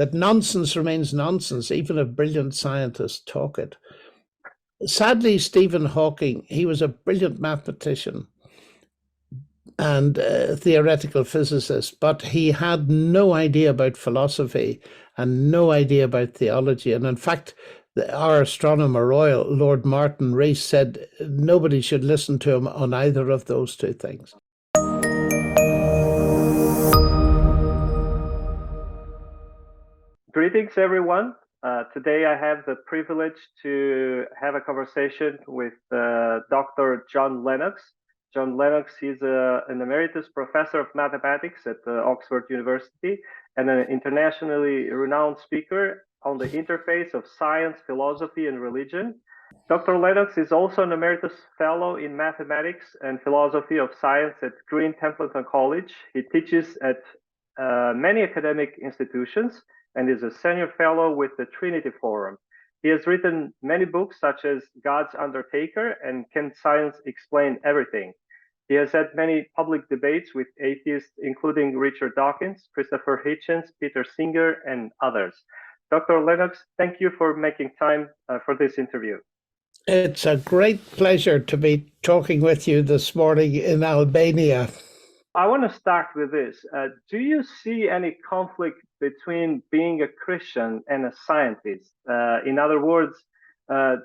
that nonsense remains nonsense, even if brilliant scientists talk it. Sadly, Stephen Hawking, he was a brilliant mathematician and theoretical physicist, but he had no idea about philosophy and no idea about theology. And in fact, our astronomer royal, Lord Martin Rees, said nobody should listen to him on either of those two things. Greetings, everyone. Today I have the privilege to have a conversation with Dr. John Lennox. John Lennox is an emeritus professor of mathematics at Oxford University and an internationally renowned speaker on the interface of science, philosophy, and religion. Dr. Lennox is also an emeritus fellow in mathematics and philosophy of science at Green Templeton College. He teaches at many academic institutions and is a senior fellow with the Trinity Forum. He has written many books such as God's Undertaker and Can Science Explain Everything? He has had many public debates with atheists, including Richard Dawkins, Christopher Hitchens, Peter Singer, and others. Dr. Lennox, thank you for making time for this interview. It's a great pleasure to be talking with you this morning in Albania. I want to start with this. Do you see any conflict between being a Christian and a scientist? In other words,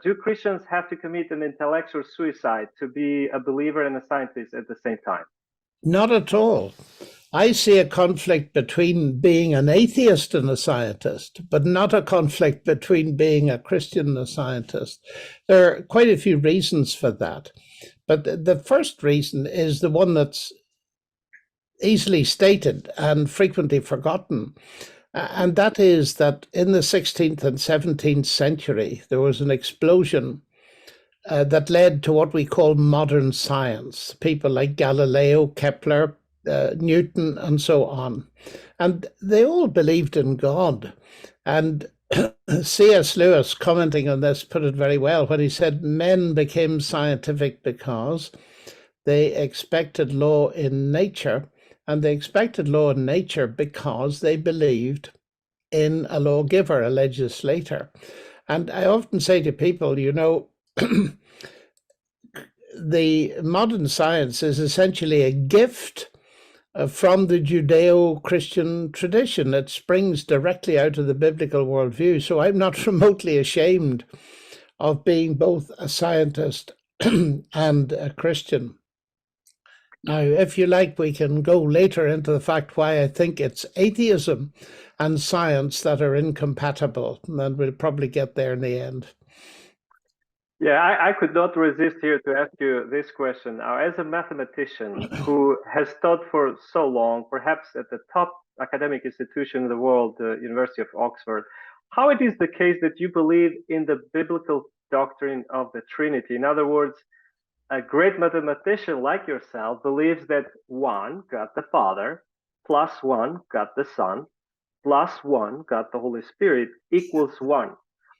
do Christians have to commit an intellectual suicide to be a believer and a scientist at the same time? Not at all. I see a conflict between being an atheist and a scientist, but not a conflict between being a Christian and a scientist. There are quite a few reasons for that. But the first reason is the one that's easily stated and frequently forgotten. And that is that in the 16th and 17th century, there was an explosion that led to what we call modern science. People like Galileo, Kepler, Newton, and so on. And they all believed in God. And C.S. Lewis, commenting on this, put it very well when he said, men became scientific because they expected law in nature. And they expected law in nature because they believed in a lawgiver, a legislator. And I often say to people, you know, the modern science is essentially a gift from the Judeo-Christian tradition. It springs directly out of the biblical worldview. So I'm not remotely ashamed of being both a scientist and a Christian. Now, if you like, we can go later into the fact why I think it's atheism and science that are incompatible, and we'll probably get there in the end. Yeah, I could not resist here to ask you this question. Now, as a mathematician who has taught for so long, perhaps at the top academic institution in the world, the University of Oxford, how it is the case that you believe in the biblical doctrine of the Trinity? In other words, a great mathematician like yourself believes that 1, God the Father, plus 1, God the Son, plus 1, God the Holy Spirit, equals 1.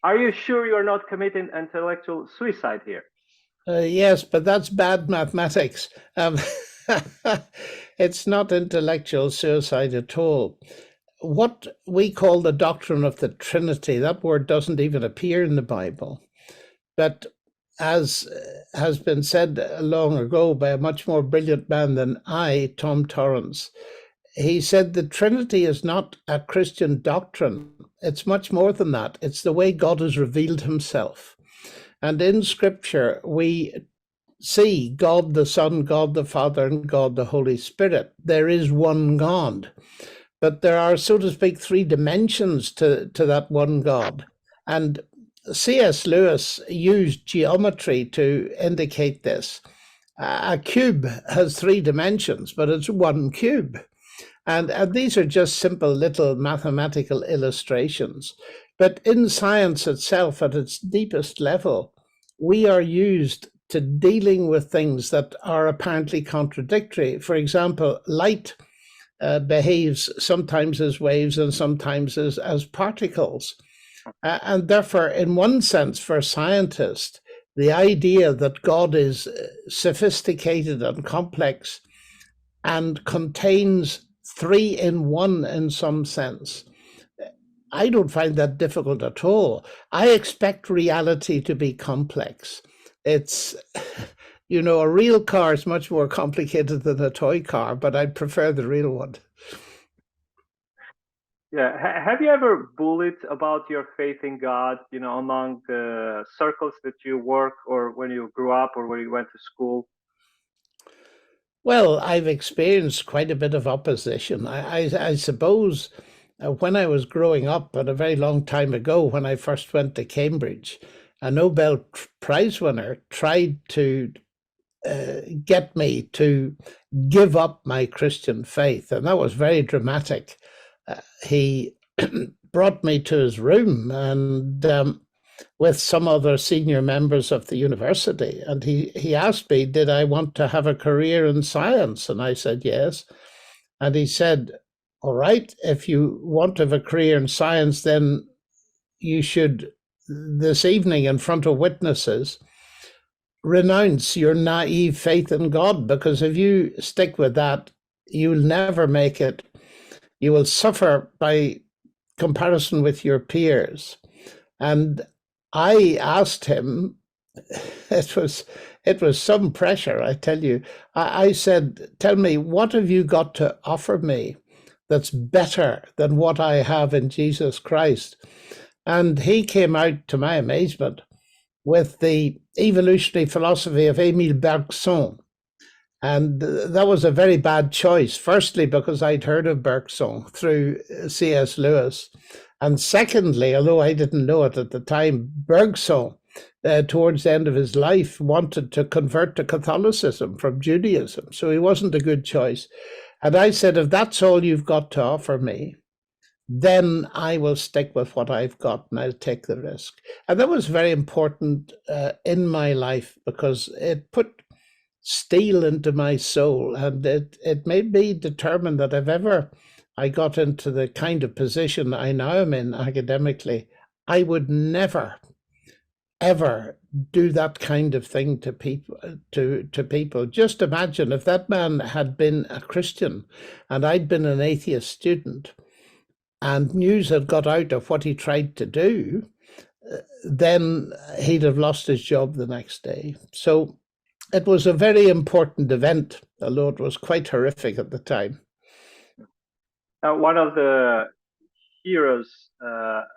Are you sure you're not committing intellectual suicide here? Yes, but that's bad mathematics. It's not intellectual suicide at all. What we call the doctrine of the Trinity, that word doesn't even appear in the Bible. But as has been said long ago by a much more brilliant man than I, Tom Torrance, he said the Trinity is not a Christian doctrine. It's much more than that. It's the way God has revealed himself. And in Scripture, we see God the Son, God the Father, and God the Holy Spirit. There is one God. But there are, so to speak, 3 dimensions to that one God. And C.S. Lewis used geometry to indicate this. A cube has 3 dimensions, but it's one cube. And these are just simple little mathematical illustrations. But in science itself, at its deepest level, we are used to dealing with things that are apparently contradictory. For example, light behaves sometimes as waves and sometimes as particles. And therefore, in one sense, for scientists, the idea that God is sophisticated and complex and contains 3 in 1 in some sense, I don't find that difficult at all. I expect reality to be complex. It's, a real car is much more complicated than a toy car, but I prefer the real one. Yeah. Have you ever bullied about your faith in God, among the circles that you work, or when you grew up, or when you went to school? Well, I've experienced quite a bit of opposition. I suppose when I was growing up, but a very long time ago, when I first went to Cambridge, a Nobel Prize winner tried to get me to give up my Christian faith, and that was very dramatic. He brought me to his room and with some other senior members of the university, and he asked me, did I want to have a career in science? And I said yes. And he said, all right, if you want to have a career in science, then you should, this evening in front of witnesses, renounce your naive faith in God, because if you stick with that, you'll never make it. You will suffer by comparison with your peers. And I asked him, it was some pressure, I tell you. I said, tell me, what have you got to offer me that's better than what I have in Jesus Christ? And he came out, to my amazement, with the evolutionary philosophy of Émile Bergson. And that was a very bad choice. Firstly, because I'd heard of Bergson through C.S. Lewis. And secondly, although I didn't know it at the time, Bergson, towards the end of his life, wanted to convert to Catholicism from Judaism. So he wasn't a good choice. And I said, if that's all you've got to offer me, then I will stick with what I've got and I'll take the risk. And that was very important in my life, because it put steel into my soul, and it made me determined that if ever I got into the kind of position I now am in academically, I would never, ever do that kind of thing to people. People. Just imagine if that man had been a Christian and I'd been an atheist student, and news had got out of what he tried to do, then he'd have lost his job the next day. So it was a very important event, although it was quite horrific at the time. Now, one of the heroes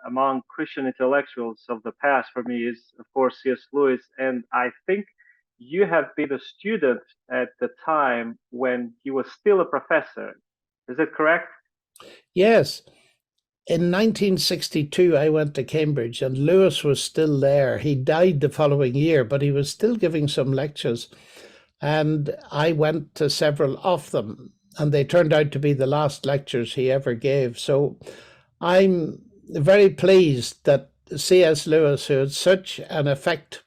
among Christian intellectuals of the past for me is, of course, C.S. Lewis. And I think you have been a student at the time when he was still a professor. Is that correct? Yes. In 1962, I went to Cambridge, and Lewis was still there. He died the following year, but he was still giving some lectures. And I went to several of them, and they turned out to be the last lectures he ever gave. So I'm very pleased that C.S. Lewis, who had such an effect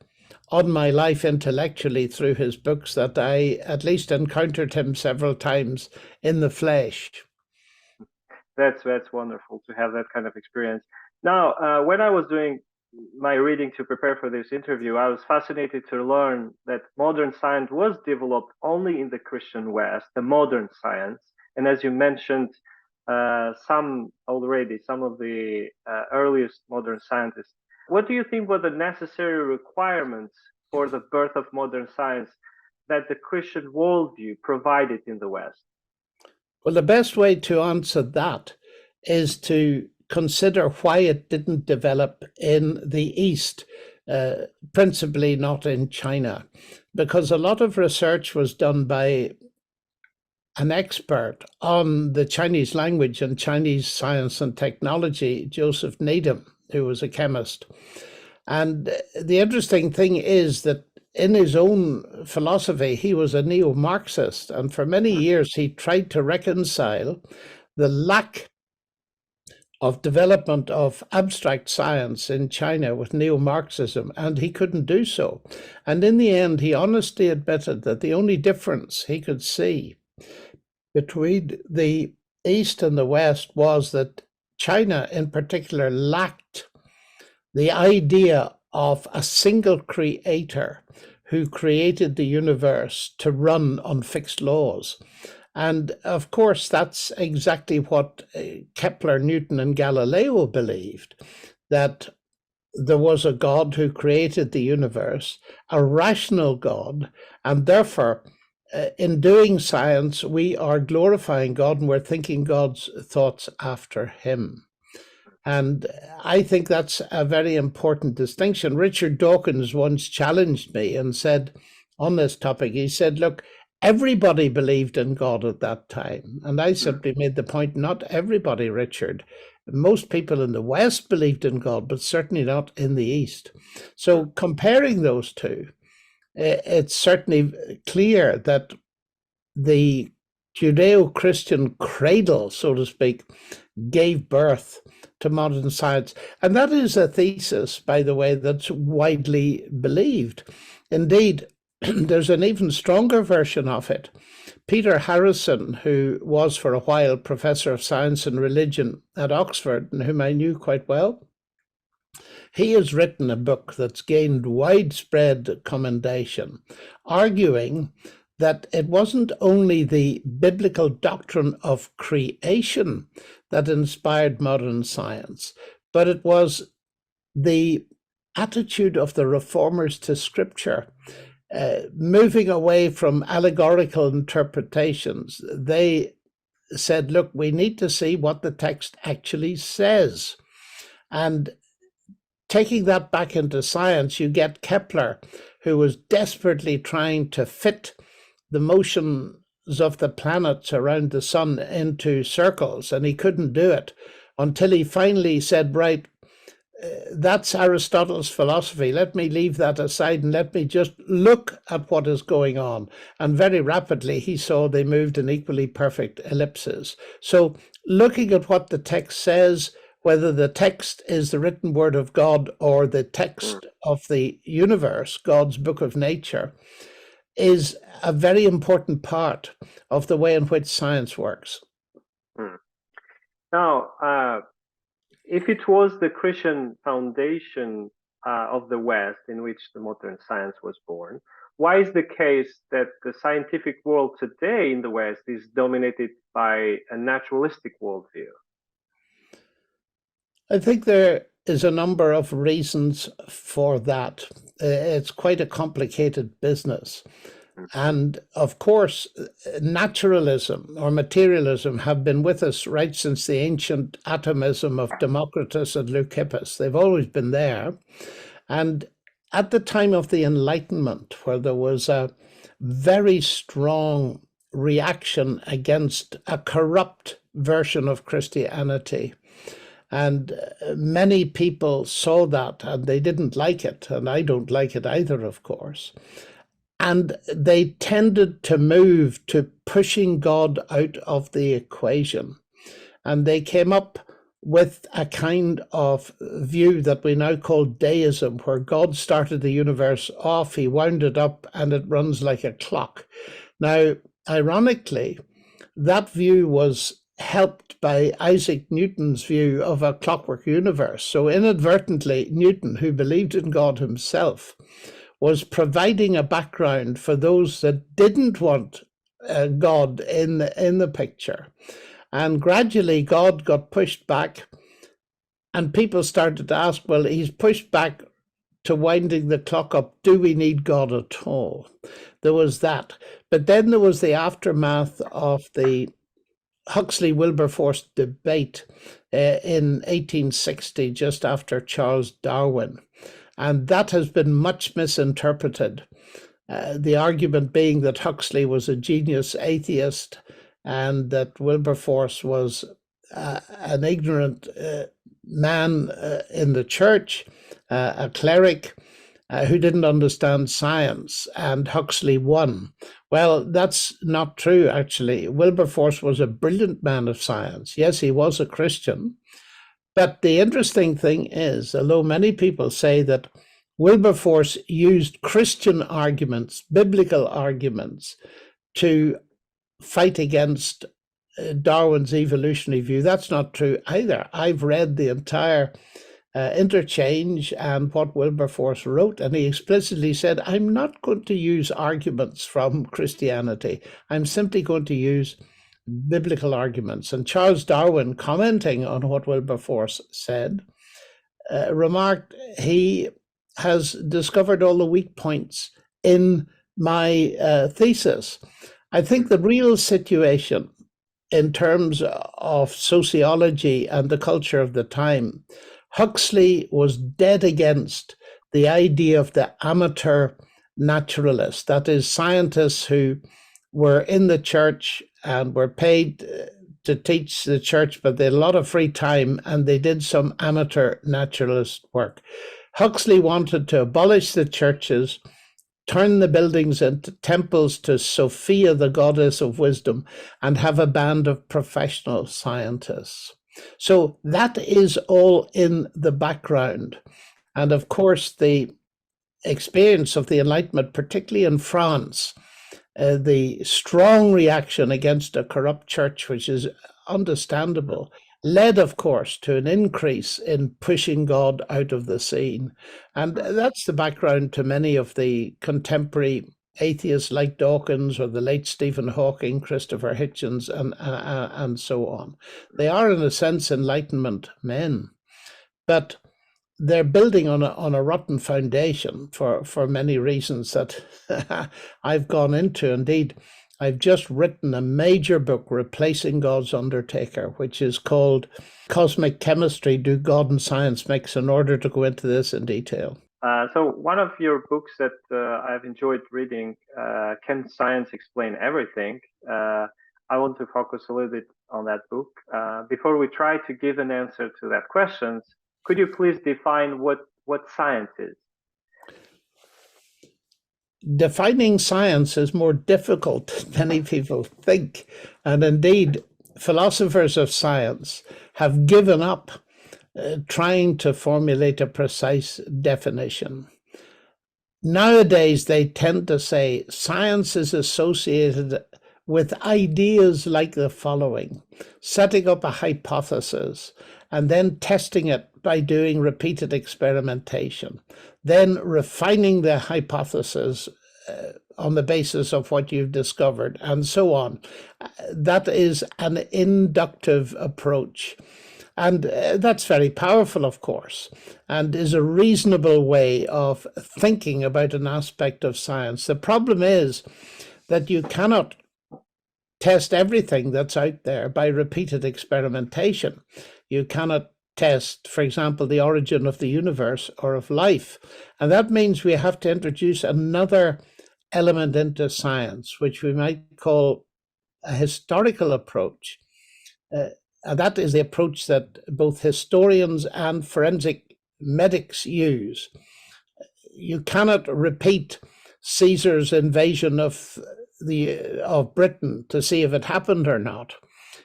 on my life intellectually through his books, that I at least encountered him several times in the flesh. That's wonderful to have that kind of experience. Now, when I was doing my reading to prepare for this interview, I was fascinated to learn that modern science was developed only in the Christian West, the modern science. And as you mentioned, some of the earliest modern scientists. What do you think were the necessary requirements for the birth of modern science that the Christian worldview provided in the West? Well, the best way to answer that is to consider why it didn't develop in the East, principally not in China, because a lot of research was done by an expert on the Chinese language and Chinese science and technology, Joseph Needham, who was a chemist. And the interesting thing is that in his own philosophy, he was a neo-Marxist, and for many years he tried to reconcile the lack of development of abstract science in China with neo-Marxism, and he couldn't do so. And in the end, he honestly admitted that the only difference he could see between the East and the West was that China in particular lacked the idea of a single creator who created the universe to run on fixed laws. And of course, that's exactly what Kepler, Newton, and Galileo believed, that there was a God who created the universe, a rational God, and therefore, in doing science, we are glorifying God and we're thinking God's thoughts after him. And I think that's a very important distinction. Richard Dawkins once challenged me and said on this topic, he said, look, everybody believed in God at that time. And I simply made the point, not everybody, Richard. Most people in the West believed in God, but certainly not in the East. So comparing those two, it's certainly clear that the Judeo-Christian cradle, so to speak, gave birth to modern science. And that is a thesis, by the way, that's widely believed. Indeed, there's an even stronger version of it. Peter Harrison, who was for a while professor of science and religion at Oxford, and whom I knew quite well, he has written a book that's gained widespread commendation, arguing that it wasn't only the biblical doctrine of creation that inspired modern science, but it was the attitude of the reformers to scripture, moving away from allegorical interpretations. They said, look, we need to see what the text actually says. And taking that back into science, you get Kepler, who was desperately trying to fit the motions of the planets around the sun into circles, and he couldn't do it until he finally said, right, that's Aristotle's philosophy. Let me leave that aside and let me just look at what is going on. And very rapidly he saw they moved in equally perfect ellipses. So looking at what the text says, whether the text is the written word of God or the text of the universe, God's book of nature, is a very important part of the way in which science works. Now, if it was the Christian foundation of the West in which the modern science was born, why is the case that the scientific world today in the West is dominated by a naturalistic worldview? I think there is a number of reasons for that. It's quite a complicated business. And of course, naturalism or materialism have been with us right since the ancient atomism of Democritus and Leucippus. They've always been there. And at the time of the Enlightenment, where there was a very strong reaction against a corrupt version of Christianity, and many people saw that and they didn't like it, and I don't like it either, of course. And they tended to move to pushing God out of the equation. And they came up with a kind of view that we now call deism, where God started the universe off, he wound it up, and it runs like a clock. Now, ironically, that view was helped by Isaac Newton's view of a clockwork universe. So inadvertently, Newton, who believed in God himself, was providing a background for those that didn't want God in the picture. And gradually God got pushed back, and people started to ask, well, he's pushed back to winding the clock up. Do we need God at all? There was that. But then there was the aftermath of the Huxley-Wilberforce debate in 1860, just after Charles Darwin. And that has been much misinterpreted. The argument being that Huxley was a genius atheist and that Wilberforce was an ignorant man in the church, a cleric who didn't understand science, and Huxley won. Well, that's not true, actually. Wilberforce was a brilliant man of science. Yes, he was a Christian. But the interesting thing is, although many people say that Wilberforce used Christian arguments, biblical arguments, to fight against Darwin's evolutionary view, that's not true either. I've read the entire interchange and what Wilberforce wrote. And he explicitly said, I'm not going to use arguments from Christianity. I'm simply going to use biblical arguments. And Charles Darwin, commenting on what Wilberforce said, remarked, he has discovered all the weak points in my thesis. I think the real situation in terms of sociology and the culture of the time, Huxley was dead against the idea of the amateur naturalist, that is, scientists who were in the church and were paid to teach the church, but they had a lot of free time and they did some amateur naturalist work. Huxley wanted to abolish the churches, turn the buildings into temples to Sophia, the goddess of wisdom, and have a band of professional scientists. So that is all in the background. And of course, the experience of the Enlightenment, particularly in France, the strong reaction against a corrupt church, which is understandable, led, of course, to an increase in pushing God out of the scene. And that's the background to many of the contemporary atheists like Dawkins or the late Stephen Hawking, Christopher Hitchens, and so on. They are, in a sense, Enlightenment men, but they're building on a rotten foundation for many reasons that I've gone into. Indeed, I've just written a major book replacing God's Undertaker, which is called Cosmic Chemistry, Do God and Science Mix, in order to go into this in detail. So one of your books that I've enjoyed reading, Can Science Explain Everything? I want to focus a little bit on that book. Before we try to give an answer to that question, could you please define what science is? Defining science is more difficult than many people think. And indeed, philosophers of science have given up trying to formulate a precise definition. Nowadays, they tend to say science is associated with ideas like the following: setting up a hypothesis and then testing it by doing repeated experimentation, then refining the hypothesis on the basis of what you've discovered, and so on. That is an inductive approach. And that's very powerful, of course, and is a reasonable way of thinking about an aspect of science. The problem is that you cannot test everything that's out there by repeated experimentation. You cannot test, for example, the origin of the universe or of life. And that means we have to introduce another element into science, which we might call a historical approach. And that is the approach that both historians and forensic medics use. You cannot repeat Caesar's invasion of Britain to see if it happened or not.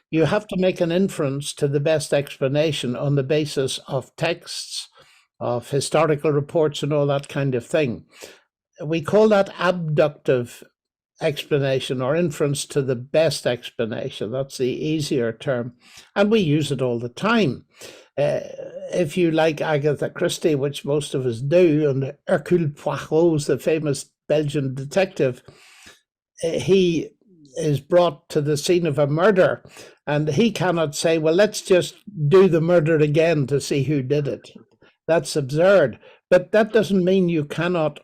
You have to make an inference to the best explanation on the basis of texts, of historical reports, and all that kind of thing. We call that abductive explanation, or inference to the best explanation. That's the easier term, and we use it all the time. If you like Agatha Christie, which most of us do, and Hercule Poirot, the famous Belgian detective, he is brought to the scene of a murder, and he cannot say, well, let's just do the murder again to see who did it. That's absurd. But that doesn't mean you cannot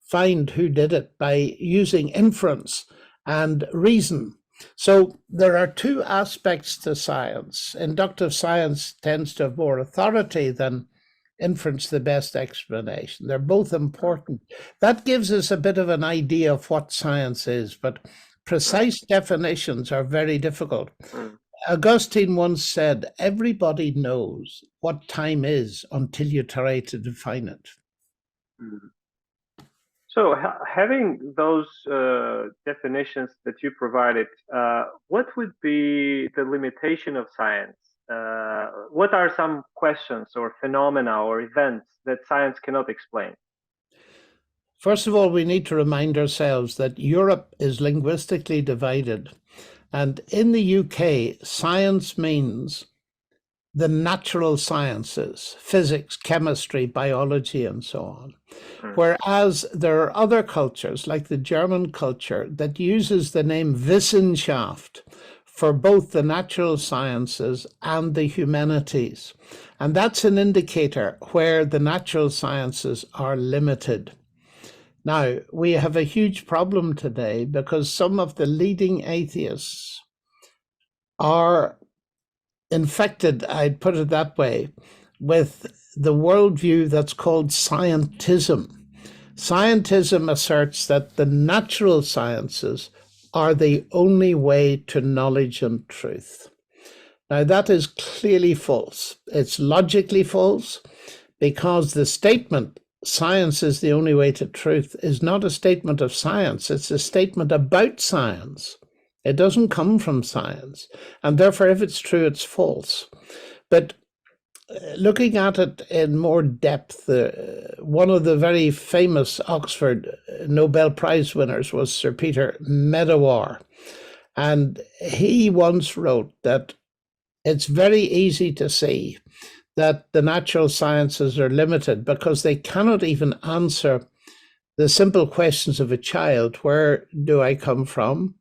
find who did it by using inference and reason. So there are two aspects to science. Inductive science tends to have more authority than inference, the best explanation. They're both important. That gives us a bit of an idea of what science is, but precise definitions are very difficult. Augustine once said, everybody knows what time is until you try to define it. So having those definitions that you provided, what would be the limitation of science? What are some questions or phenomena or events that science cannot explain? First of all, we need to remind ourselves that Europe is linguistically divided. And in the UK, science means the natural sciences, physics, chemistry, biology, and so on. Whereas there are other cultures, like the German culture, that uses the name Wissenschaft for both the natural sciences and the humanities. And that's an indicator where the natural sciences are limited. Now, we have a huge problem today because some of the leading atheists are infected, I'd put it that way, with the worldview that's called scientism. Scientism asserts that the natural sciences are the only way to knowledge and truth. Now, that is clearly false. It's logically false because the statement, science is the only way to truth, is not a statement of science. It's a statement about science. It doesn't come from science. And therefore, if it's true, it's false. But looking at it in more depth, one of the very famous Oxford Nobel Prize winners was Sir Peter Medawar. And he once wrote that it's very easy to see that the natural sciences are limited because they cannot even answer the simple questions of a child. Where do I come from?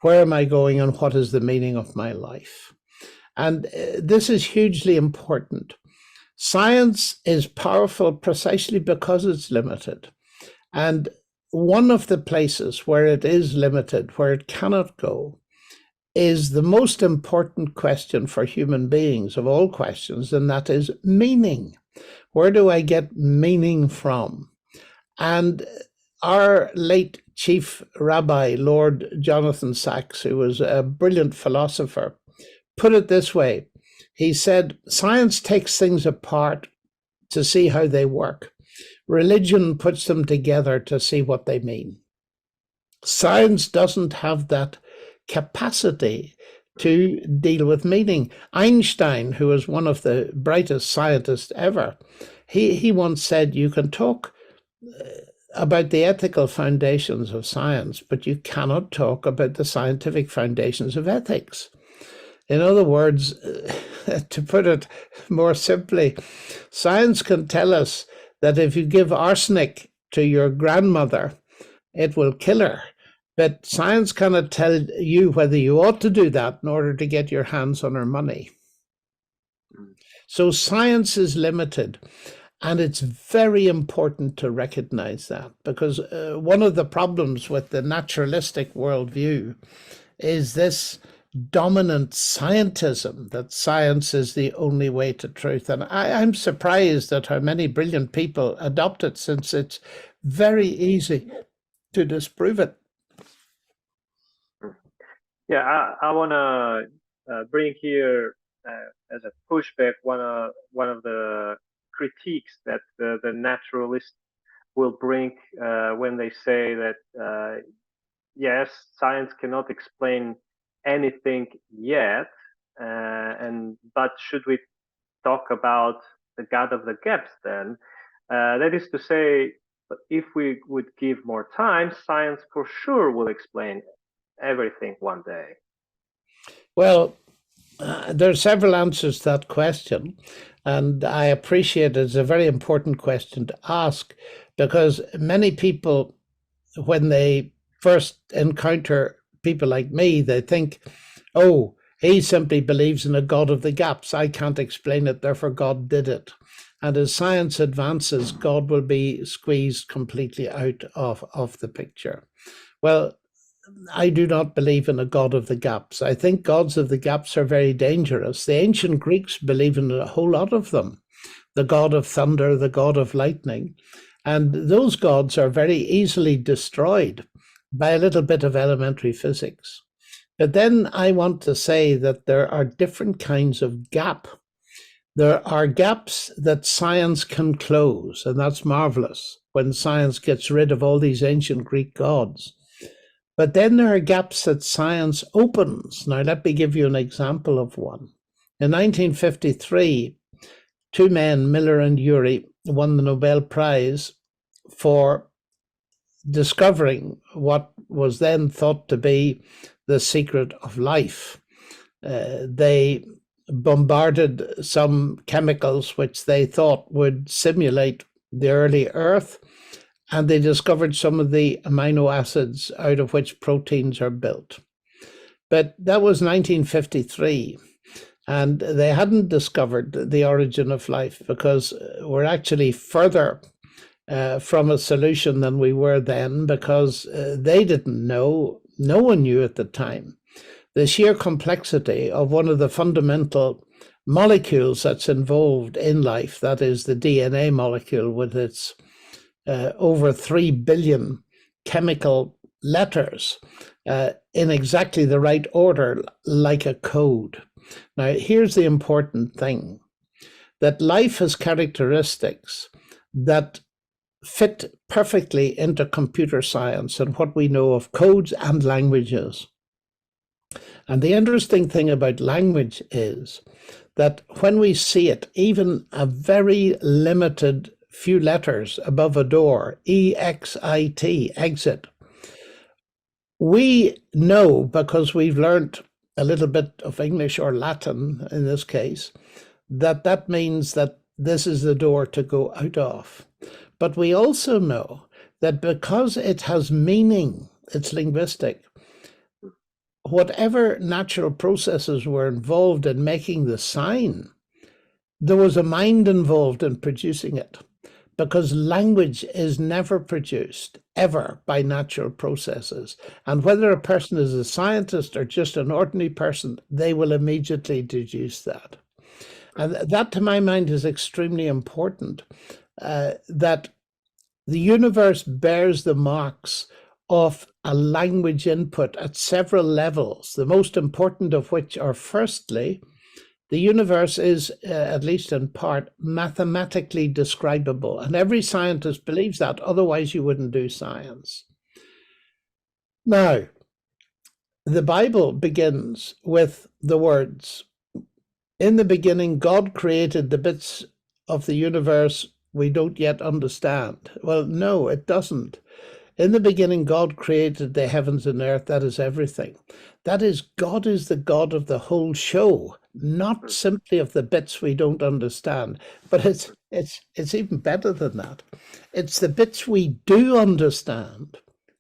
Where am I going? And what is the meaning of my life? And this is hugely important. Science is powerful precisely because it's limited. And one of the places where it is limited, where it cannot go, is the most important question for human beings of all questions, and that is meaning. Where do I get meaning from? And our late chief rabbi, Lord Jonathan Sacks, who was a brilliant philosopher, put it this way. He said, science takes things apart to see how they work. Religion puts them together to see what they mean. Science doesn't have that capacity to deal with meaning. Einstein, who was one of the brightest scientists ever, he once said, you can talk about the ethical foundations of science, but you cannot talk about the scientific foundations of ethics. In other words, to put it more simply, science can tell us that if you give arsenic to your grandmother, it will kill her. But science cannot tell you whether you ought to do that in order to get your hands on her money. So science is limited. And it's very important to recognize that, because one of the problems with the naturalistic worldview is this dominant scientism, that science is the only way to truth. And I'm surprised at how many brilliant people adopt it, since it's very easy to disprove it. Yeah, I want to bring here as a pushback one of the critiques that the naturalists will bring when they say that yes, science cannot explain anything yet, but should we talk about the God of the gaps then? That is to say, if we would give more time, science for sure will explain everything one day. Well, there are several answers to that question, and I appreciate it's a very important question to ask, because many people, when they first encounter people like me, they think, oh, he simply believes in a God of the gaps. I can't explain it, therefore God did it. And as science advances, God will be squeezed completely out of the picture. Well, I do not believe in a God of the gaps. I think gods of the gaps are very dangerous. The ancient Greeks believed in a whole lot of them. The god of thunder, the god of lightning. And those gods are very easily destroyed by a little bit of elementary physics. But then I want to say that there are different kinds of gap. There are gaps that science can close, and that's marvelous when science gets rid of all these ancient Greek gods. But then there are gaps that science opens. Now, let me give you an example of one. In 1953, two men, Miller and Urey, won the Nobel Prize for discovering what was then thought to be the secret of life. They bombarded some chemicals which they thought would simulate the early Earth, and they discovered some of the amino acids out of which proteins are built. But that was 1953, and they hadn't discovered the origin of life, because we're actually further from a solution than we were then, because they didn't know, no one knew at the time, the sheer complexity of one of the fundamental molecules that's involved in life, that is the DNA molecule with its over 3 billion chemical letters in exactly the right order, like a code. Now, here's the important thing, that life has characteristics that fit perfectly into computer science and what we know of codes and languages. And the interesting thing about language is that when we see it, even a very limited few letters above a door, E-X-I-T, exit, we know, because we've learned a little bit of English or Latin in this case, that that means that this is the door to go out of. But we also know that because it has meaning, it's linguistic, whatever natural processes were involved in making the sign, there was a mind involved in producing it, because language is never produced, ever, by natural processes. And whether a person is a scientist or just an ordinary person, they will immediately deduce that. And that, to my mind, is extremely important, that the universe bears the marks of a language input at several levels, the most important of which are, firstly, the universe is, at least in part, mathematically describable. And every scientist believes that, otherwise you wouldn't do science. Now, the Bible begins with the words, "In the beginning, God created the bits of the universe we don't yet understand." Well, no, it doesn't. In the beginning, God created the heavens and earth. That is everything. That is, God is the God of the whole show, not simply of the bits we don't understand. But it's even better than that. It's the bits we do understand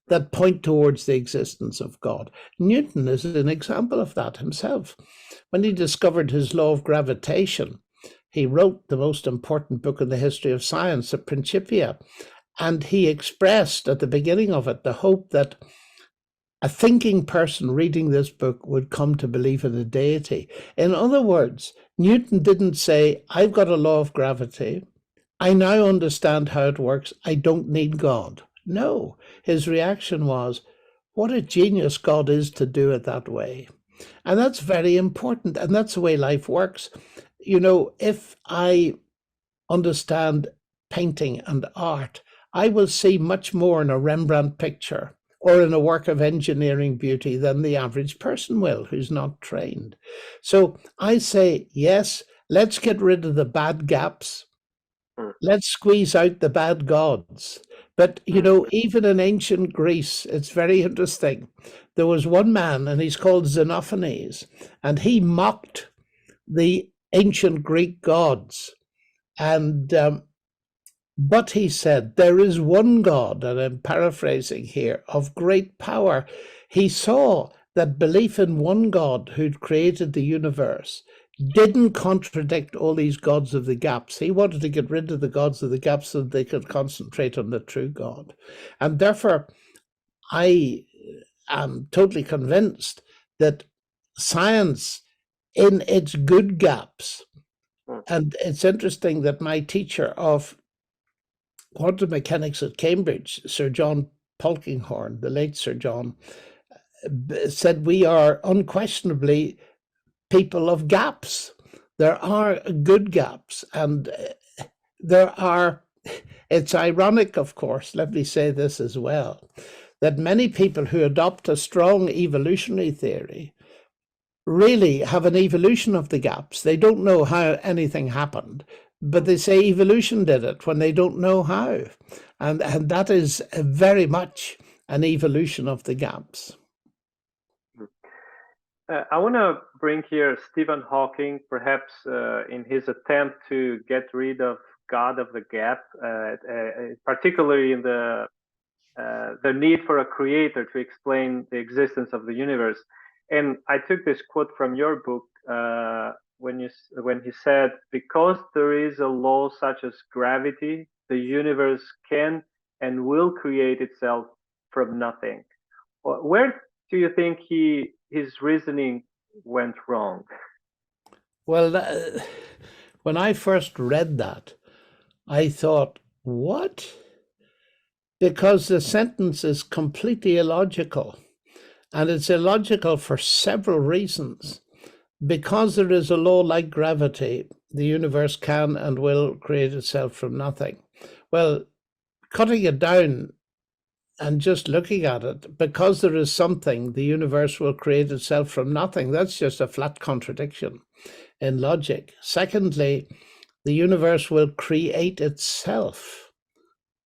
that point towards the existence of God. Newton is an example of that himself. When he discovered his law of gravitation, he wrote the most important book in the history of science, the Principia. And he expressed at the beginning of it the hope that a thinking person reading this book would come to believe in a deity. In other words, Newton didn't say, "I've got a law of gravity. I now understand how it works. I don't need God." No, his reaction was, what a genius God is to do it that way. And that's very important. And that's the way life works. You know, if I understand painting and art, I will see much more in a Rembrandt picture or in a work of engineering beauty than the average person will, who's not trained. So I say, yes, let's get rid of the bad gaps. Let's squeeze out the bad gods. But, you know, even in ancient Greece, it's very interesting. There was one man, and he's called Xenophanes, and he mocked the ancient Greek gods. And but he said, there is one God, and I'm paraphrasing here, of great power. He saw that belief in one God who'd created the universe didn't contradict all these gods of the gaps. He wanted to get rid of the gods of the gaps so that they could concentrate on the true God. And therefore, I am totally convinced that science, in its good gaps, and it's interesting that my teacher of quantum mechanics at Cambridge, Sir John Polkinghorne, the late Sir John, said we are unquestionably people of gaps. There are good gaps, and there are, it's ironic, of course, let me say this as well, that many people who adopt a strong evolutionary theory really have an evolution of the gaps. They don't know how anything happened, but they say evolution did it when they don't know how. And that is very much an evolution of the gaps. I want to bring here Stephen Hawking, perhaps in his attempt to get rid of God of the gap, particularly in the need for a creator to explain the existence of the universe. And I took this quote from your book when he said, "Because there is a law such as gravity, the universe can and will create itself from nothing." Where do you think his reasoning went wrong? Well, when I first read that, I thought, what? Because the sentence is completely illogical. And it's illogical for several reasons. Because there is a law like gravity, the universe can and will create itself from nothing. Well, cutting it down and just looking at it, because there is something, the universe will create itself from nothing. That's just a flat contradiction in logic. Secondly, the universe will create itself.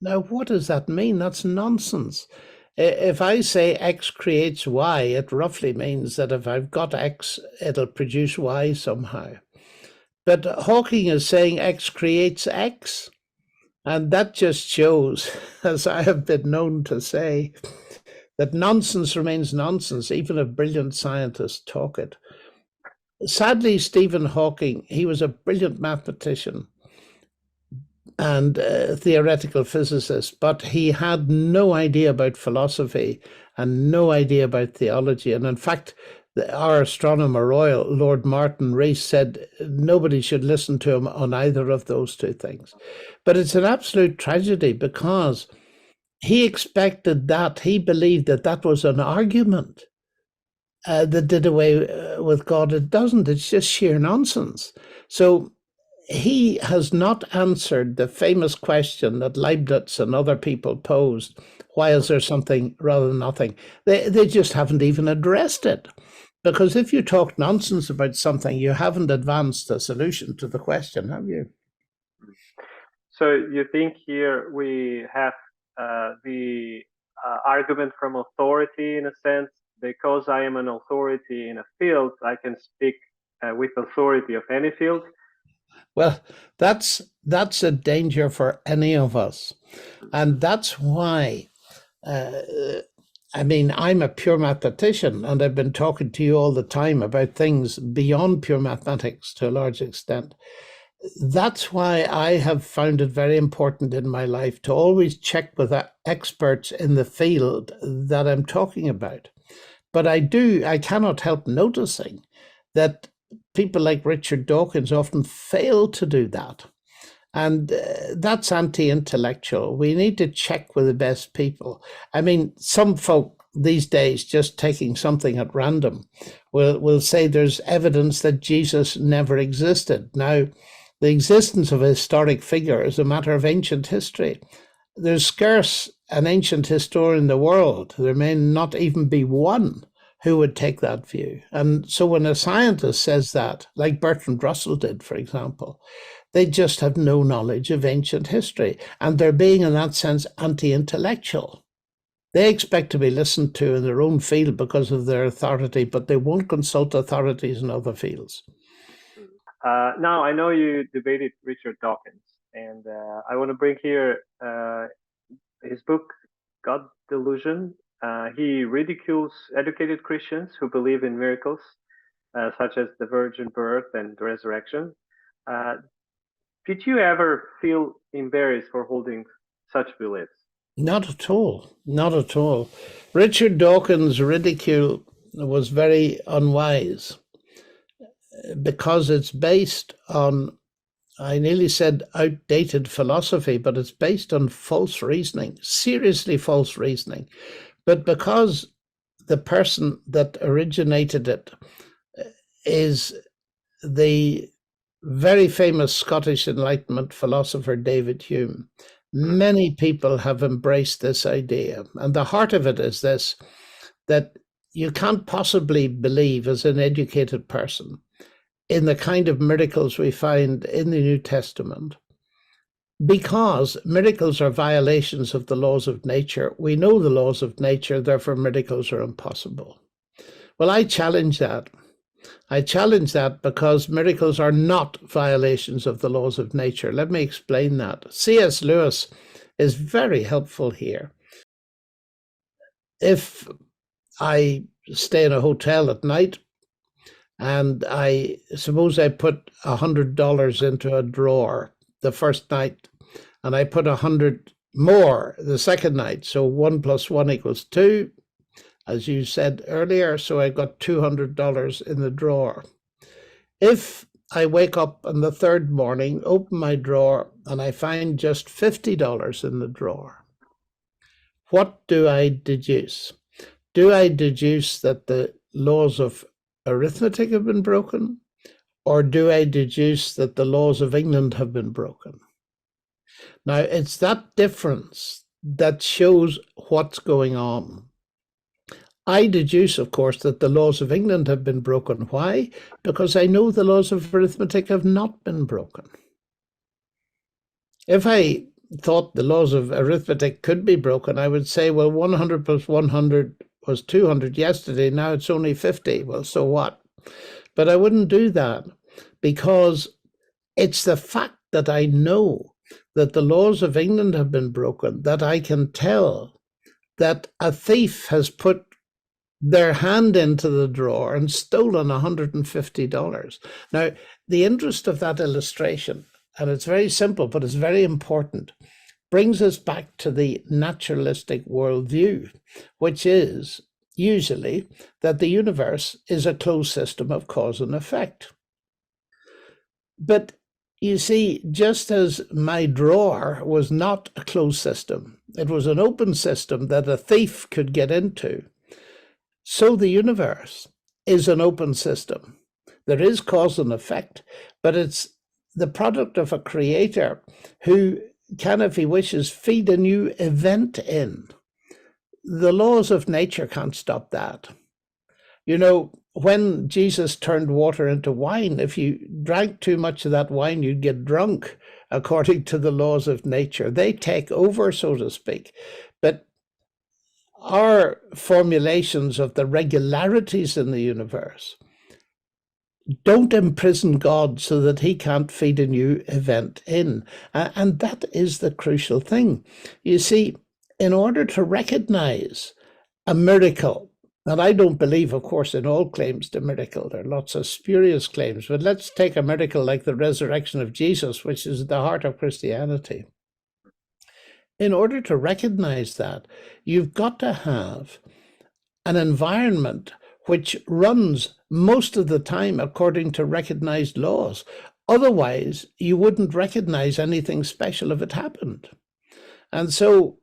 Now, what does that mean? That's nonsense. If I say X creates Y, it roughly means that if I've got X, it'll produce Y somehow. But Hawking is saying X creates X. And that just shows, as I have been known to say, that nonsense remains nonsense, even if brilliant scientists talk it. Sadly, Stephen Hawking, he was a brilliant mathematician and theoretical physicist, but he had no idea about philosophy and no idea about theology. And in fact, our astronomer royal, Lord Martin Rees, said nobody should listen to him on either of those two things. But it's an absolute tragedy because he expected that, he believed that that was an argument that did away with God. It doesn't, it's just sheer nonsense. So he has not answered the famous question that Leibniz and other people posed, why is there something rather than nothing? They just haven't even addressed it. Because if you talk nonsense about something, you haven't advanced a solution to the question, have you? So you think here we have the argument from authority in a sense, because I am an authority in a field, I can speak with authority of any field? Well, that's a danger for any of us. And that's why I mean, I'm a pure mathematician, and I've been talking to you all the time about things beyond pure mathematics to a large extent. That's why I have found it very important in my life to always check with experts in the field that I'm talking about. But I cannot help noticing that people like Richard Dawkins often fail to do that. And that's anti-intellectual. We need to check with the best people. I mean, some folk these days, just taking something at random, will say there's evidence that Jesus never existed. Now, the existence of a historic figure is a matter of ancient history. There's scarce an ancient historian in the world. There may not even be one who would take that view. And so when a scientist says that, like Bertrand Russell did, for example, they just have no knowledge of ancient history. And they're being, in that sense, anti-intellectual. They expect to be listened to in their own field because of their authority, but they won't consult authorities in other fields. Now, I know you debated Richard Dawkins, and I want to bring here his book, God Delusion. He ridicules educated Christians who believe in miracles, such as the virgin birth and resurrection. Did you ever feel embarrassed for holding such beliefs? Not at all. Not at all. Richard Dawkins' ridicule was very unwise because it's based on, I nearly said outdated philosophy, but it's based on false reasoning, seriously false reasoning. But because the person that originated it is the very famous Scottish Enlightenment philosopher David Hume, many people have embraced this idea. And the heart of it is this, that you can't possibly believe as an educated person in the kind of miracles we find in the New Testament, because miracles are violations of the laws of nature. We know the laws of nature, therefore miracles are impossible. Well, I challenge that. I challenge that because miracles are not violations of the laws of nature. Let me explain that. C.S. Lewis is very helpful here. If I stay in a hotel at night and I suppose I put $100 into a drawer the first night, and I put 100 more the second night, so 1 + 1 = 2, as you said earlier, so I got $200 in the drawer. If I wake up on the third morning, open my drawer, and I find just $50 in the drawer, what do I deduce? Do I deduce that the laws of arithmetic have been broken, or do I deduce that the laws of England have been broken? Now, it's that difference that shows what's going on. I deduce, of course, that the laws of England have been broken. Why? Because I know the laws of arithmetic have not been broken. If I thought the laws of arithmetic could be broken, I would say, well, 100 + 100 was 200 yesterday, now it's only 50. Well, so what? But I wouldn't do that, because it's the fact that I know that the laws of England have been broken that I can tell that a thief has put their hand into the drawer and stolen $150. Now, the interest of that illustration, and it's very simple, but it's very important, brings us back to the naturalistic worldview, which is usually that the universe is a closed system of cause and effect. But you see, just as my drawer was not a closed system, it was an open system that a thief could get into, so the universe is an open system. There is cause and effect, but it's the product of a creator who can, if he wishes, feed a new event in. The laws of nature can't stop that. You know, when Jesus turned water into wine, if you drank too much of that wine, you'd get drunk, according to the laws of nature. They take over, so to speak. But our formulations of the regularities in the universe don't imprison God so that he can't feed a new event in. And that is the crucial thing. You see, in order to recognize a miracle, and I don't believe, of course, in all claims to miracle, there are lots of spurious claims, but let's take a miracle like the resurrection of Jesus, which is the heart of Christianity. In order to recognize that, you've got to have an environment which runs most of the time according to recognized laws. Otherwise, you wouldn't recognize anything special if it happened. And so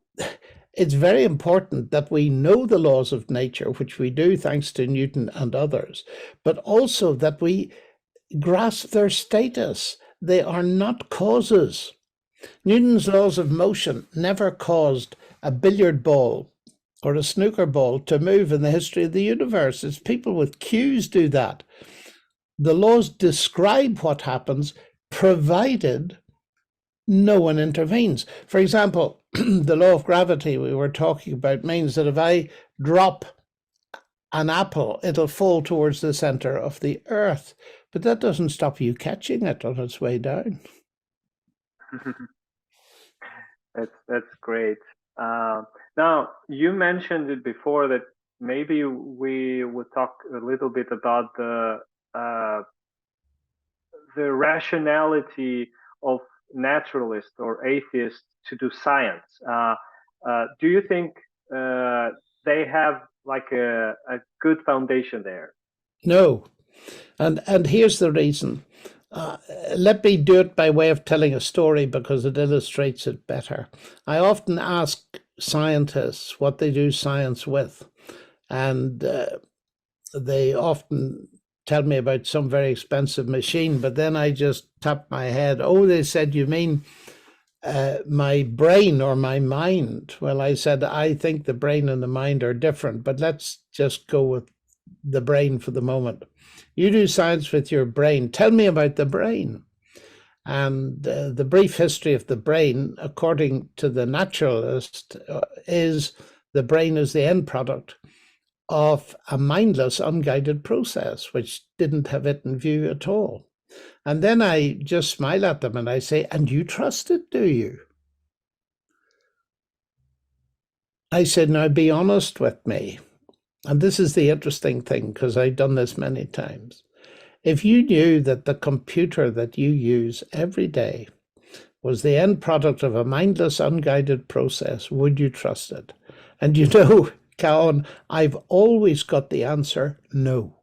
it's very important that we know the laws of nature, which we do thanks to Newton and others, but also that we grasp their status. They are not causes. Newton's laws of motion never caused a billiard ball or a snooker ball to move in the history of the universe. It's people with cues do that. The laws describe what happens, provided no one intervenes. For example, the law of gravity we were talking about means that if I drop an apple, it'll fall towards the center of the earth. But that doesn't stop you catching it on its way down. That's great. Now, you mentioned it before that maybe we would talk a little bit about the rationality of naturalists or atheists to do science. Do you think they have like a good foundation there? No. And here's the reason. Let me do it by way of telling a story because it illustrates it better. I often ask scientists what they do science with, and they often tell me about some very expensive machine, but then I just tap my head. Oh, they said, you mean my brain or my mind? Well, I said, I think the brain and the mind are different, but let's just go with the brain for the moment. You do science with your brain. Tell me about the brain. And the brief history of the brain, according to the naturalist, is the brain is the end product of a mindless, unguided process, which didn't have it in view at all. And then I just smile at them and I say, and you trust it, do you? I said, now be honest with me. And this is the interesting thing, because I've done this many times. If you knew that the computer that you use every day was the end product of a mindless, unguided process, would you trust it? And you know, Kaon, I've always got the answer, no.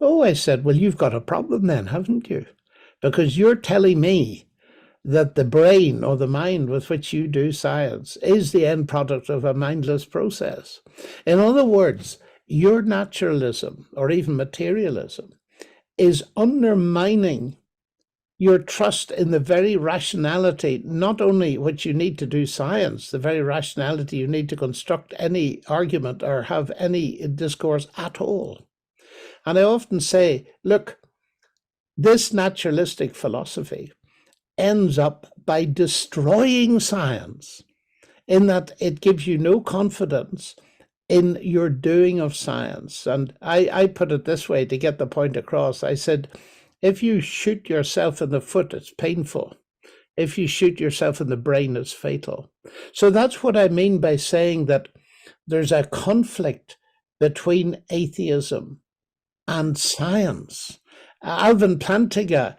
Oh, I said, well, you've got a problem then, haven't you? Because you're telling me that the brain or the mind with which you do science is the end product of a mindless process. In other words, your naturalism or even materialism is undermining your trust in the very rationality, not only which you need to do science, the very rationality you need to construct any argument or have any discourse at all. And I often say, look, this naturalistic philosophy ends up by destroying science, in that it gives you no confidence in your doing of science. And I put it this way to get the point across. I said, if you shoot yourself in the foot, it's painful. If you shoot yourself in the brain, it's fatal. So that's what I mean by saying that there's a conflict between atheism and science. Alvin Plantinga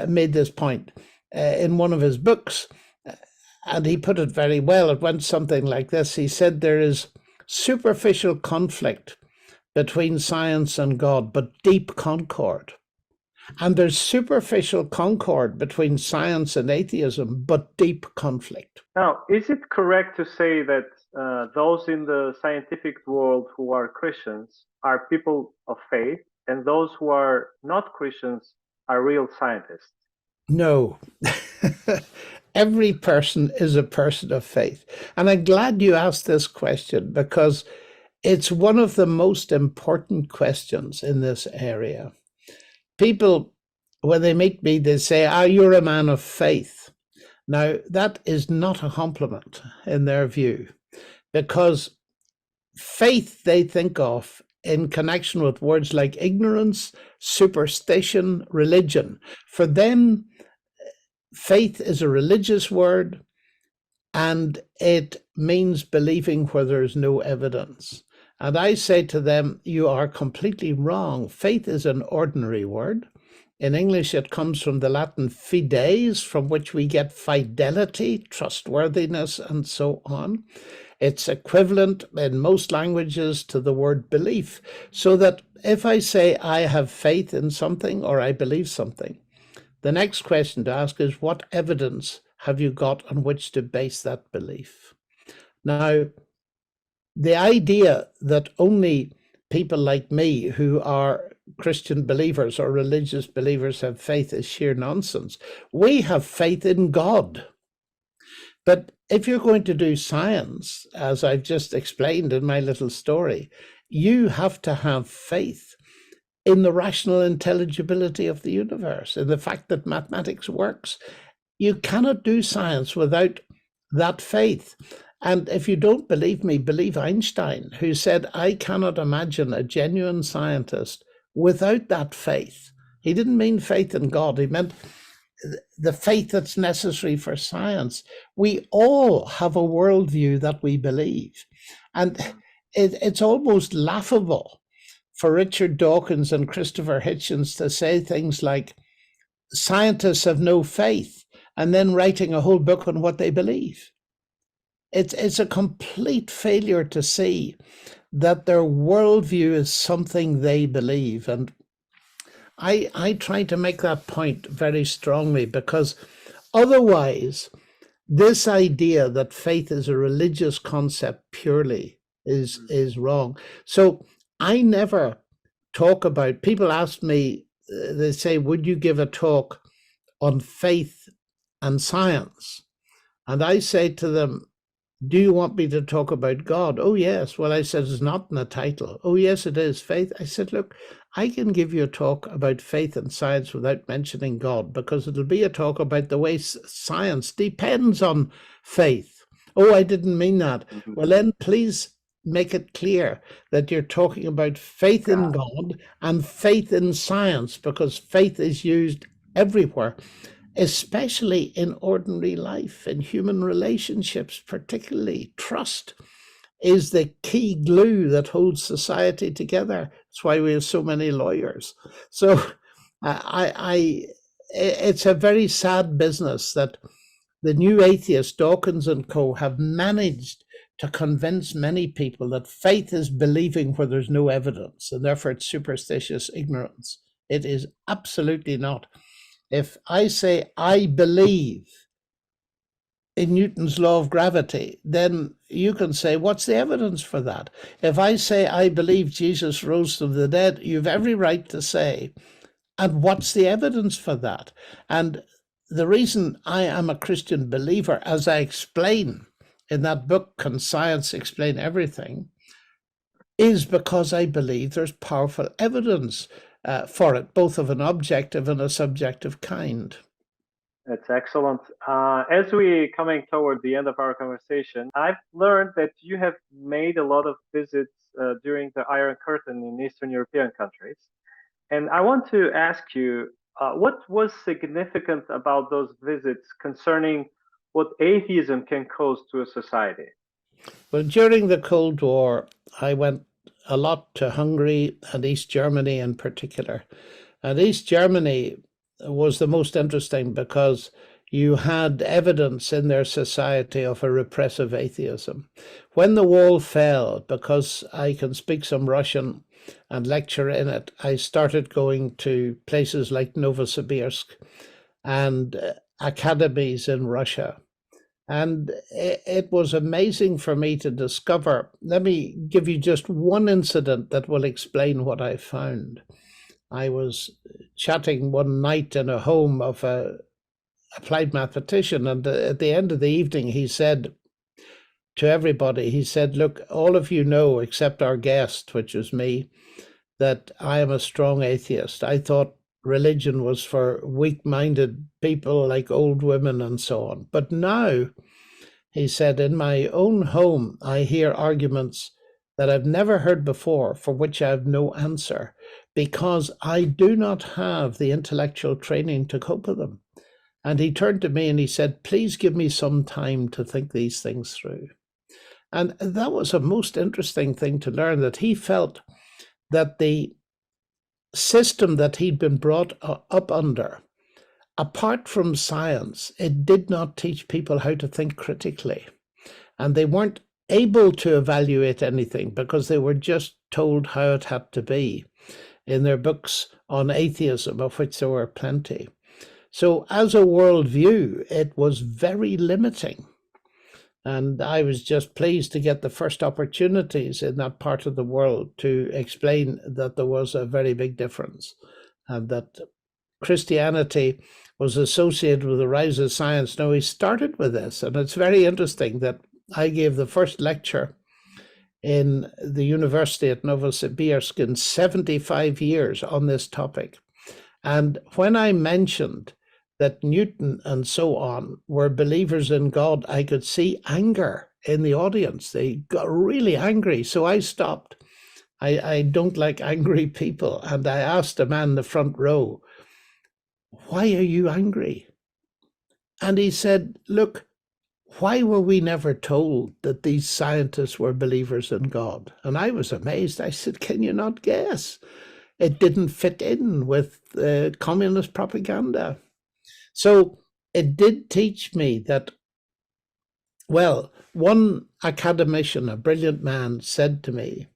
made this point in one of his books, and he put it very well. It went something like this. He said there is superficial conflict between science and God, but deep concord. And there's superficial concord between science and atheism, but deep conflict. Now, is it correct to say that those in the scientific world who are Christians are people of faith, and those who are not Christians are real scientists? No. Every person is a person of faith. And I'm glad you asked this question, because it's one of the most important questions in this area. People, when they meet me, they say, you're a man of faith. Now, that is not a compliment in their view, because faith they think of in connection with words like ignorance, superstition, religion. For them, faith is a religious word, and it means believing where there's no evidence. And I say to them, you are completely wrong. Faith is an ordinary word. In English, it comes from the Latin fides, from which we get fidelity, trustworthiness, and so on. It's equivalent in most languages to the word belief. So that if I say I have faith in something or I believe something, the next question to ask is, what evidence have you got on which to base that belief? Now, the idea that only people like me who are Christian believers or religious believers have faith is sheer nonsense. We have faith in God. But if you're going to do science, as I've just explained in my little story, you have to have faith in the rational intelligibility of the universe, in the fact that mathematics works. You cannot do science without that faith. And if you don't believe me, believe Einstein, who said, I cannot imagine a genuine scientist without that faith. He didn't mean faith in God. He meant the faith that's necessary for science. We all have a worldview that we believe. And it's almost laughable for Richard Dawkins and Christopher Hitchens to say things like, scientists have no faith, and then writing a whole book on what they believe. It's a complete failure to see that their worldview is something they believe. And I try to make that point very strongly, because otherwise this idea that faith is a religious concept purely is wrong. So I never talk about, people ask me, they say, would you give a talk on faith and science? And I say to them, do you want me to talk about God? Oh, yes. Well, I said, it's not in the title. Oh, yes, it is. Faith. I said, look, I can give you a talk about faith and science without mentioning God, because it'll be a talk about the way science depends on faith. Oh, I didn't mean that. Well, then please make it clear that you're talking about faith in God and faith in science, because faith is used everywhere, especially in ordinary life, in human relationships, particularly. Trust is the key glue that holds society together. That's why we have so many lawyers. So it's a very sad business that the new atheists, Dawkins and co., have managed to convince many people that faith is believing where there's no evidence, and therefore it's superstitious ignorance. It is absolutely not. If I say I believe in Newton's law of gravity, then you can say, what's the evidence for that? If I say I believe Jesus rose from the dead, you've every right to say, and what's the evidence for that? And the reason I am a Christian believer, as I explain in that book, Can Science Explain Everything, is because I believe there's powerful evidence for it, both of an objective and a subjective kind. That's excellent. As we're coming toward the end of our conversation, I've learned that you have made a lot of visits during the Iron Curtain in Eastern European countries. And I want to ask you, what was significant about those visits concerning what atheism can cause to a society? Well, during the Cold War, I went a lot to Hungary and East Germany in particular. And East Germany was the most interesting because you had evidence in their society of a repressive atheism. When the wall fell, because I can speak some Russian and lecture in it, I started going to places like Novosibirsk and academies in Russia. And it was amazing for me to discover. Let me give you just one incident that will explain what I found. I was chatting one night in a home of an applied mathematician, and at the end of the evening, he said to everybody, he said, look, all of you know, except our guest, which was me, that I am a strong atheist. I thought religion was for weak-minded people like old women and so on. But now, he said, in my own home, I hear arguments that I've never heard before, for which I have no answer, because I do not have the intellectual training to cope with them. And he turned to me and he said, please give me some time to think these things through. And that was a most interesting thing to learn, that he felt that the system that he'd been brought up under, apart from science, it did not teach people how to think critically. And they weren't able to evaluate anything because they were just told how it had to be in their books on atheism, of which there were plenty. So as a worldview, it was very limiting. And I was just pleased to get the first opportunities in that part of the world to explain that there was a very big difference, and that Christianity was associated with the rise of science. Now, he started with this, and it's very interesting that I gave the first lecture in the university at Novosibirsk in 75 years on this topic. And when I mentioned that Newton and so on were believers in God, I could see anger in the audience. They got really angry. So I stopped. I don't like angry people. And I asked a man in the front row, why are you angry? And he said, look, why were we never told that these scientists were believers in God? And I was amazed. I said, can you not guess? It didn't fit in with communist propaganda. So it did teach me that, well, one academician, a brilliant man, said to me,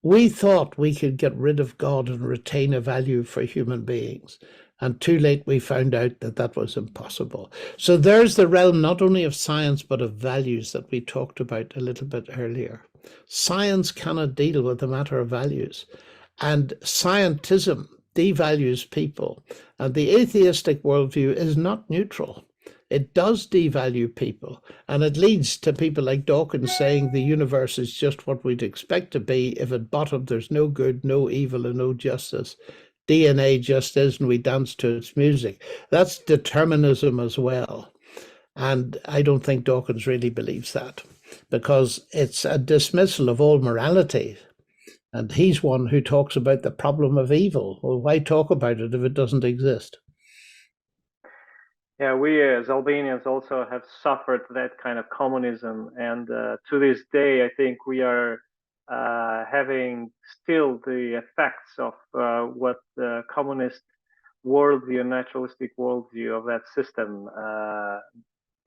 we thought we could get rid of God and retain a value for human beings. And too late we found out that that was impossible. So there's the realm not only of science, but of values that we talked about a little bit earlier. Science cannot deal with the matter of values. And scientism devalues people. And the atheistic worldview is not neutral. It does devalue people. And it leads to people like Dawkins saying the universe is just what we'd expect to be. If at bottom there's no good, no evil, and no justice. DNA just is, and we dance to its music. That's determinism as well. And I don't think Dawkins really believes that. because it's a dismissal of all morality. And he's one who talks about the problem of evil. Well, why talk about it if it doesn't exist? Yeah, we as Albanians also have suffered that kind of communism, and to this day, I think we are having still the effects of what the communist worldview, naturalistic worldview of that system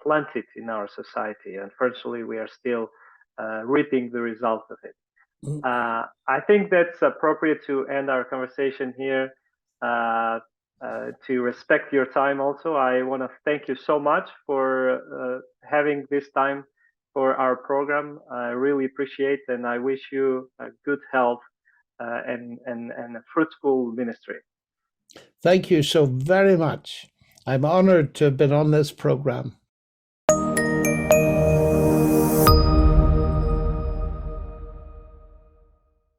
planted in our society. Unfortunately, we are still reaping the results of it. I think that's appropriate to end our conversation here. To respect your time also, I want to thank you so much for having this time for our program. I really appreciate, and I wish you good health and a fruitful ministry. Thank you so very much. I'm honored to have been on this program.